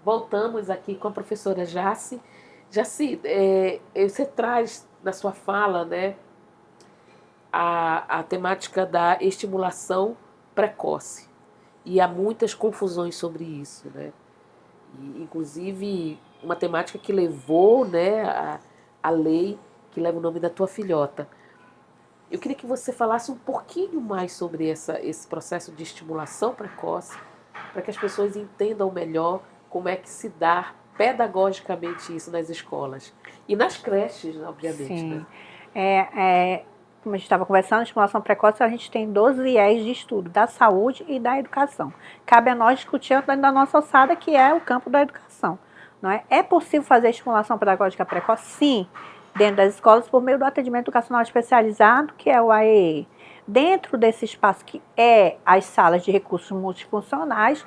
voltamos aqui com a professora Jaci. Jaci, você traz na sua fala, né, a temática da estimulação precoce. E há muitas confusões sobre isso, né? E, inclusive, uma temática que levou, né, a lei que leva o nome da tua filhota. Eu queria que você falasse um pouquinho mais sobre esse processo de estimulação precoce, para que as pessoas entendam melhor como é que se dá pedagogicamente isso nas escolas. E nas creches, obviamente, né? Sim. Como a gente estava conversando, estimulação precoce, a gente tem 12 viés de estudo, da saúde e da educação. Cabe a nós discutir dentro da nossa alçada, que é o campo da educação. Não é? É possível fazer estimulação pedagógica precoce? Sim, dentro das escolas, por meio do atendimento educacional especializado, que é o AEE. Dentro desse espaço que é as salas de recursos multifuncionais,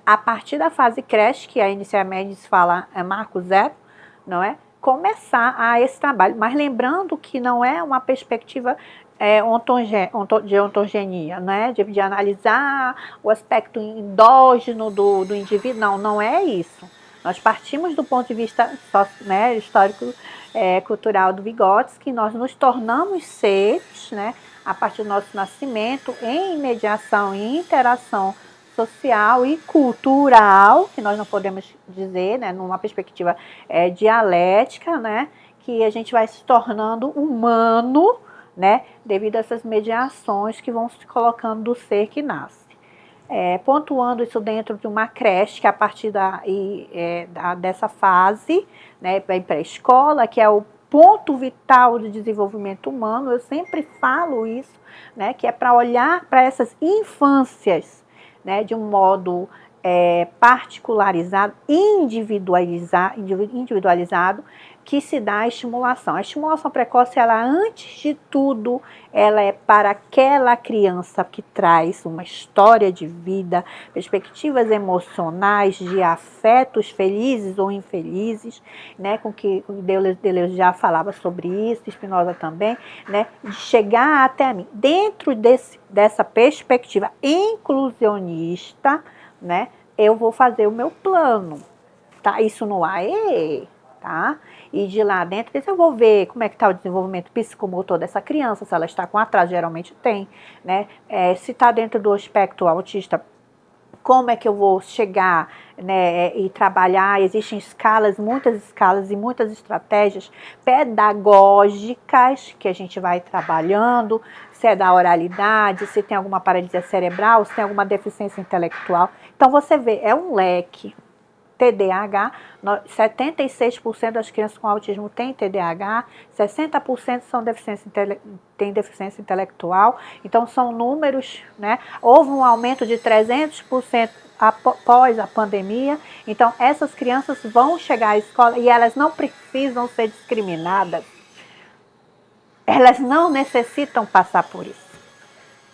a partir da fase creche, que a inicialmente se fala é marco zero, não é? Começar a esse trabalho, mas lembrando que não é uma perspectiva de ontogenia, né? De analisar o aspecto endógeno do indivíduo, não é isso. Nós partimos do ponto de vista né, histórico, cultural do Vygotsky, nós nos tornamos seres, né, a partir do nosso nascimento, em mediação e interação social e cultural, que nós não podemos dizer, né, numa perspectiva dialética, né, que a gente vai se tornando humano, né, devido a essas mediações que vão se colocando do ser que nasce. Pontuando isso dentro de uma creche, que a partir dessa fase, né, vem para a escola, que é o ponto vital do desenvolvimento humano, eu sempre falo isso, né, que é para olhar para essas infâncias, né, de um modo particularizado, individualizado, que se dá a estimulação. A estimulação precoce, ela, antes de tudo, ela é para aquela criança que traz uma história de vida, perspectivas emocionais, de afetos felizes ou infelizes, né, com que Deleuze já falava sobre isso, Spinoza também, né, de chegar até mim. Dentro dessa perspectiva inclusionista, né, eu vou fazer o meu plano, tá? Isso no AE, tá? E de lá dentro eu vou ver como é que está o desenvolvimento psicomotor dessa criança, se ela está com atraso, geralmente tem, né? Se está dentro do espectro autista, como é que eu vou chegar, né, e trabalhar. Existem muitas escalas e muitas estratégias pedagógicas que a gente vai trabalhando, se é da oralidade, se tem alguma paralisia cerebral, se tem alguma deficiência intelectual. Então você vê, é um leque. TDAH, 76% das crianças com autismo têm TDAH, 60% têm deficiência intelectual, então são números, né? Houve um aumento de 300% após a pandemia, então essas crianças vão chegar à escola e elas não precisam ser discriminadas, elas não necessitam passar por isso,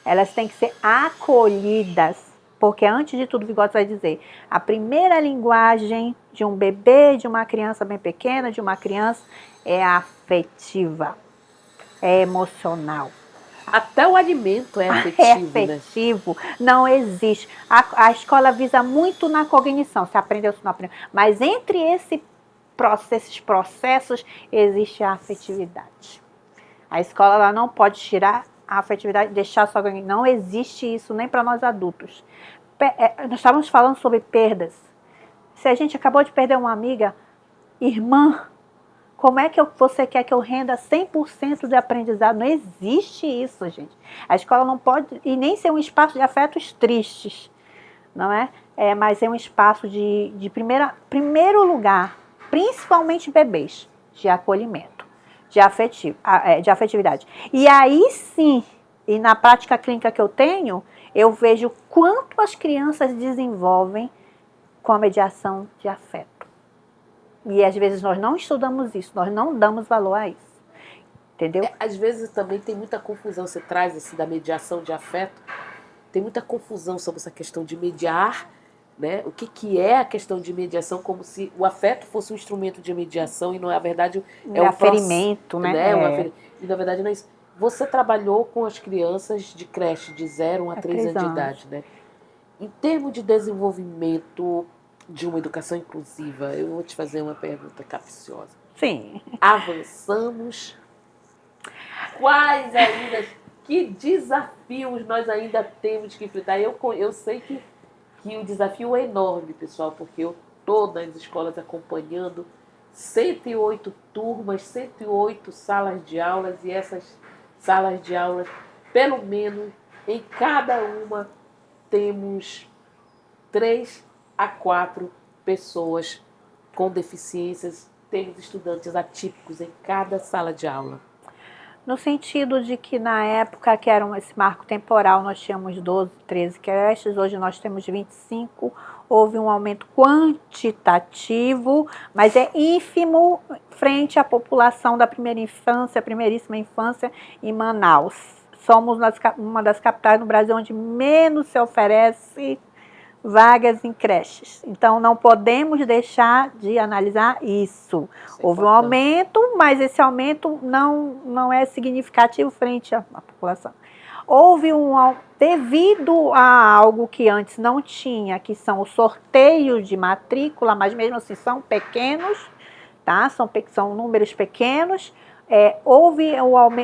elas têm que ser acolhidas. Porque antes de tudo, Vygotsky vai dizer, a primeira linguagem de um bebê, de uma criança bem pequena, de uma criança, é afetiva, é emocional. Até o alimento é É afetivo, né? afetivo, não existe. A escola visa muito na cognição, se aprendeu, se não aprendeu. Mas entre esses processos, existe a afetividade. A escola ela não pode tirar a afetividade, deixar só alguém. Não existe isso nem para nós adultos. Nós estávamos falando sobre perdas. Se a gente acabou de perder uma amiga, irmã, como é que você quer que eu renda 100% de aprendizado? Não existe isso, gente. A escola não pode, e nem ser um espaço de afetos tristes, não é? Mas é um espaço de primeiro lugar, principalmente bebês, de acolhimento, de afetividade. E aí sim, e na prática clínica que eu tenho, eu vejo quanto as crianças desenvolvem com a mediação de afeto. E às vezes nós não estudamos isso, nós não damos valor a isso. Entendeu? Às vezes também tem muita confusão, você traz assim, da mediação de afeto, tem muita confusão sobre essa questão de mediar, né? O que é a questão de mediação, como se o afeto fosse um instrumento de mediação e não é a verdade, é o aferimento, né? E na verdade não é isso. Você trabalhou com as crianças de creche de 0 a 3 anos de anos. idade, né? Em termos de desenvolvimento de uma educação inclusiva, eu vou te fazer uma pergunta capciosa. Sim. Avançamos? Quais ainda, que desafios nós ainda temos que enfrentar? Eu sei que o desafio é enorme, pessoal, porque eu estou nas escolas acompanhando 108 turmas, 108 salas de aulas, e essas salas de aulas, pelo menos em cada uma, temos 3 a 4 pessoas com deficiências, temos estudantes atípicos em cada sala de aula. No sentido de que na época que era esse marco temporal, nós tínhamos 12, 13 creches, hoje nós temos 25, houve um aumento quantitativo, mas é ínfimo frente à população da primeira infância, primeiríssima infância em Manaus. Somos uma das capitais no Brasil onde menos se oferece vagas em creches. Então, não podemos deixar de analisar isso. Houve um aumento, mas esse aumento não é significativo frente à população. Houve devido a algo que antes não tinha, que são os sorteios de matrícula, mas mesmo assim são pequenos, tá? São números pequenos. Houve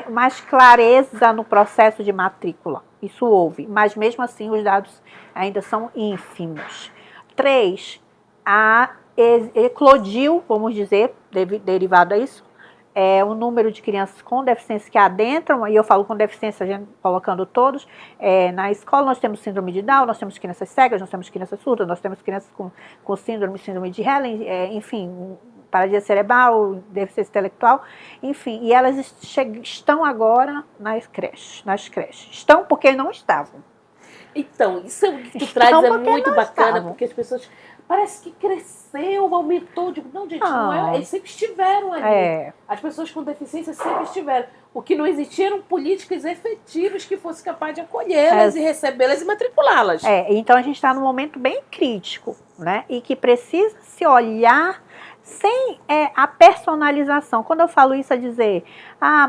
mais clareza no processo de matrícula. Isso houve, mas mesmo assim os dados ainda são ínfimos. 3, eclodiu, vamos dizer, derivado a isso, o número de crianças com deficiência que adentram, e eu falo com deficiência, a gente colocando todos, na escola nós temos síndrome de Down, nós temos crianças cegas, nós temos crianças surdas, nós temos crianças com síndrome de Helen, enfim, paralisia cerebral, deficiência intelectual, enfim, e elas estão agora nas creches. Estão porque não estavam. Então, isso que tu traz é muito bacana, porque as pessoas, parece que cresceu, aumentou, digo, não, gente, não é, eles sempre estiveram ali. As pessoas com deficiência sempre estiveram. O que não existiam políticas efetivas que fossem capazes de acolhê-las e recebê-las e matriculá-las. Então a gente está num momento bem crítico, né? E que precisa se olhar sem a personalização. Quando eu falo isso, é dizer,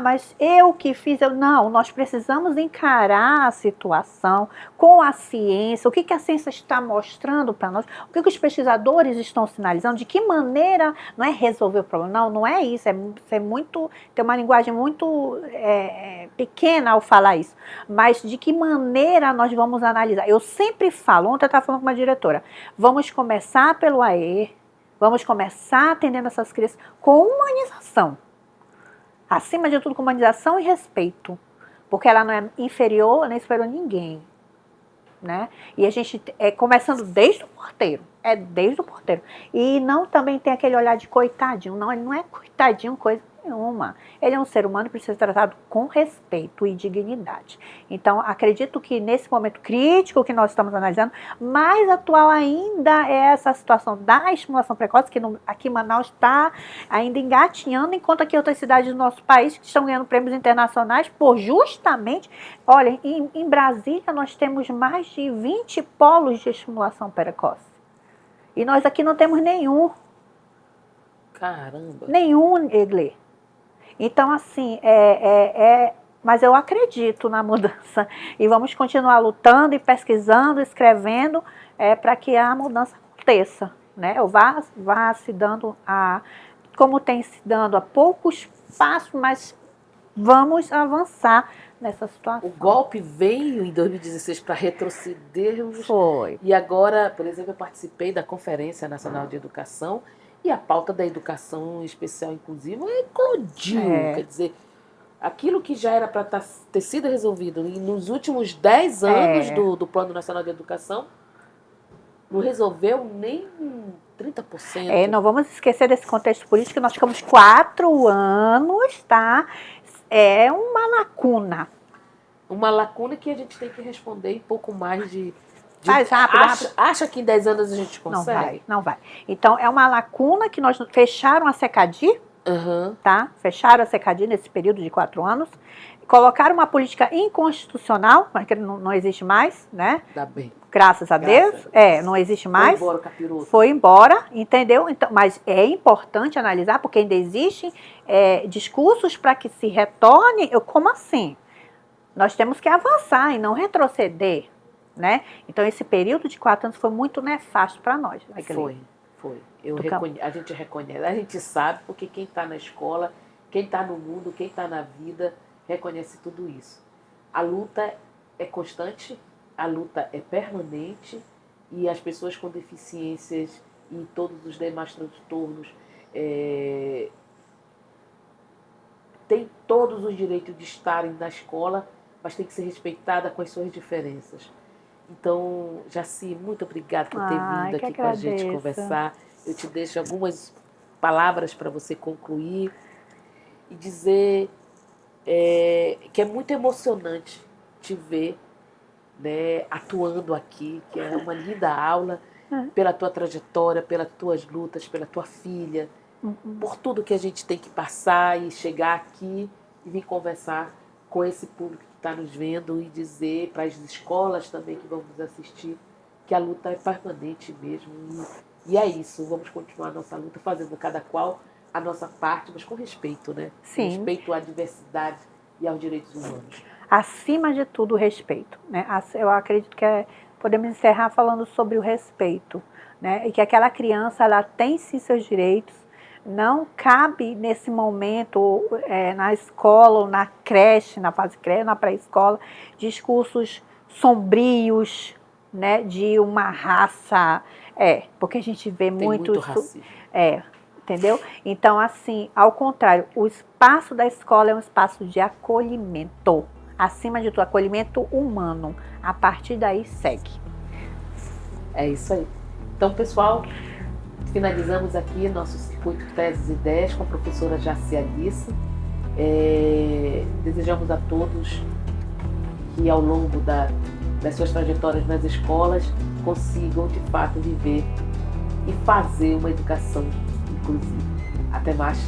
mas eu que fiz, não, nós precisamos encarar a situação com a ciência, o que a ciência está mostrando para nós, o que os pesquisadores estão sinalizando, de que maneira, não é resolver o problema, não é isso, tem uma linguagem muito pequena ao falar isso, mas de que maneira nós vamos analisar. Eu sempre falo, ontem eu estava falando com uma diretora, vamos começar pelo AE, vamos começar atendendo essas crianças com humanização. Acima de tudo, com humanização e respeito. Porque ela não é inferior nem superior a ninguém. Né? E a gente começando desde o porteiro. Desde o porteiro. E não também tem aquele olhar de coitadinho. Não, ele não é coitadinho coisa nenhuma. Ele é um ser humano e precisa ser tratado com respeito e dignidade. Então, acredito que nesse momento crítico que nós estamos analisando, mais atual ainda é essa situação da estimulação precoce, que aqui em Manaus está ainda engatinhando, enquanto que outras cidades do nosso país estão ganhando prêmios internacionais por justamente... Olha, em Brasília nós temos mais de 20 polos de estimulação precoce. E nós aqui não temos nenhum. Caramba! Nenhum, Eglê. Então, assim, mas eu acredito na mudança e vamos continuar lutando e pesquisando, escrevendo, para que a mudança aconteça, né? Vá se dando como tem se dando a poucos passos, mas vamos avançar nessa situação. O golpe veio em 2016 para retrocedermos. Foi. E agora, por exemplo, eu participei da Conferência Nacional de Educação, e a pauta da educação especial inclusiva eclodiu. Quer dizer, aquilo que já era para ter sido resolvido nos últimos 10 anos do Plano Nacional de Educação, não resolveu nem 30%. Não vamos esquecer desse contexto político, nós ficamos 4 anos, tá? É uma lacuna. Uma lacuna que a gente tem que responder em pouco mais de... Faz rápido. Acha que em 10 anos a gente consegue? Não vai. Então, é uma lacuna que nós fecharam a SECADI, tá? Fecharam a SECADI nesse período de 4 anos. Colocaram uma política inconstitucional, mas que não existe mais, né? Dá bem. Graças a Deus. Não existe mais. Foi embora o capiroto. Foi embora, entendeu? Então, mas é importante analisar, porque ainda existem discursos para que se retorne. Como assim? Nós temos que avançar e não retroceder. né? Então esse período de 4 anos foi muito nefasto para nós. Foi. A gente reconhece, a gente sabe, porque quem está na escola, quem está no mundo, quem está na vida, reconhece tudo isso. A luta é constante, a luta é permanente, e as pessoas com deficiências e todos os demais transtornos têm todos os direitos de estarem na escola, mas tem que ser respeitada com as suas diferenças. Então, Jaci, muito obrigada por ter vindo aqui com a gente conversar. Eu te deixo algumas palavras para você concluir e dizer que é muito emocionante te ver, né, atuando aqui, que é uma linda aula, pela tua trajetória, pelas tuas lutas, pela tua filha, por tudo que a gente tem que passar e chegar aqui e vir conversar com esse público que está nos vendo e dizer para as escolas também que vão nos assistir que a luta é permanente mesmo. E é isso, vamos continuar a nossa luta, fazendo cada qual a nossa parte, mas com respeito, né? Sim. Respeito à diversidade e aos direitos humanos. Acima de tudo, o respeito, né? Eu acredito que podemos encerrar falando sobre o respeito, né? E que aquela criança, ela tem sim seus direitos. Não cabe nesse momento, na escola ou na creche, na fase creche, na pré-escola, discursos sombrios, né, de uma raça, porque a gente vê muito racismo. Entendeu? Então, assim, ao contrário, o espaço da escola é um espaço de acolhimento, acima de tudo, acolhimento humano. A partir daí, segue. É isso aí. Então, pessoal, finalizamos aqui nosso circuito Teses e Ideias com a professora Jaci Alice. Desejamos a todos que ao longo das suas trajetórias nas escolas consigam de fato viver e fazer uma educação inclusiva. Até mais!